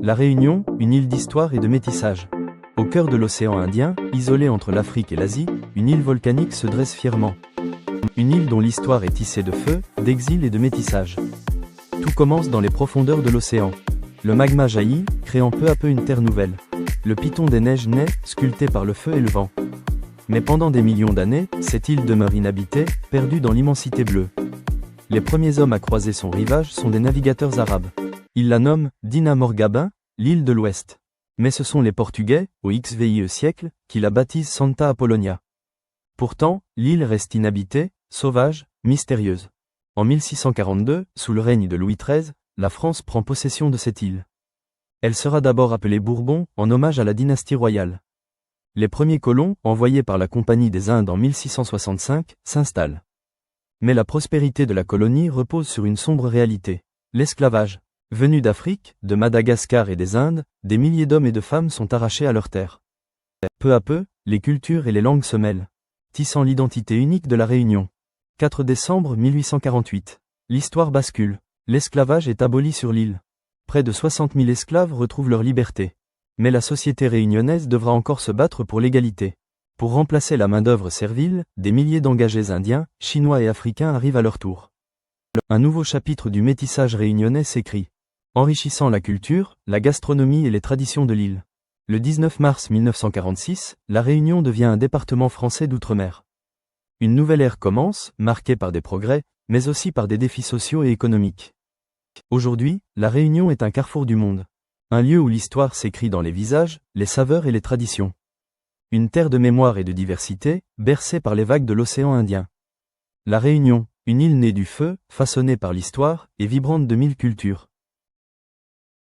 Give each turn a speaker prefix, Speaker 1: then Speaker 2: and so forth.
Speaker 1: La Réunion, une île d'histoire et de métissage. Au cœur de l'océan Indien, isolée entre l'Afrique et l'Asie, une île volcanique se dresse fièrement. Une île dont l'histoire est tissée de feu, d'exil et de métissage. Tout commence dans les profondeurs de l'océan. Le magma jaillit, créant peu à peu une terre nouvelle. Le piton des neiges naît, sculpté par le feu et le vent. Mais pendant des millions d'années, cette île demeure inhabitée, perdue dans l'immensité bleue. Les premiers hommes à croiser son rivage sont des navigateurs arabes. Ils la nomment Dina Morgabin, l'île de l'Ouest. Mais ce sont les Portugais, au XVIe siècle, qui la baptisent Santa Apollonia. Pourtant, l'île reste inhabitée, sauvage, mystérieuse. En 1642, sous le règne de Louis XIII, la France prend possession de cette île. Elle sera d'abord appelée Bourbon, en hommage à la dynastie royale. Les premiers colons, envoyés par la Compagnie des Indes en 1665, s'installent. Mais la prospérité de la colonie repose sur une sombre réalité. L'esclavage. Venus d'Afrique, de Madagascar et des Indes, des milliers d'hommes et de femmes sont arrachés à leurs terres. Peu à peu, les cultures et les langues se mêlent, tissant l'identité unique de la Réunion. 4 décembre 1848. L'histoire bascule. L'esclavage est aboli sur l'île. Près de 60 000 esclaves retrouvent leur liberté. Mais la société réunionnaise devra encore se battre pour l'égalité. Pour remplacer la main-d'œuvre servile, des milliers d'engagés indiens, chinois et africains arrivent à leur tour. Un nouveau chapitre du métissage réunionnais s'écrit, enrichissant la culture, la gastronomie et les traditions de l'île. Le 19 mars 1946, la Réunion devient un département français d'outre-mer. Une nouvelle ère commence, marquée par des progrès, mais aussi par des défis sociaux et économiques. Aujourd'hui, la Réunion est un carrefour du monde. Un lieu où l'histoire s'écrit dans les visages, les saveurs et les traditions. Une terre de mémoire et de diversité, bercée par les vagues de l'océan Indien. La Réunion, une île née du feu, façonnée par l'histoire, et vibrante de 1000 cultures.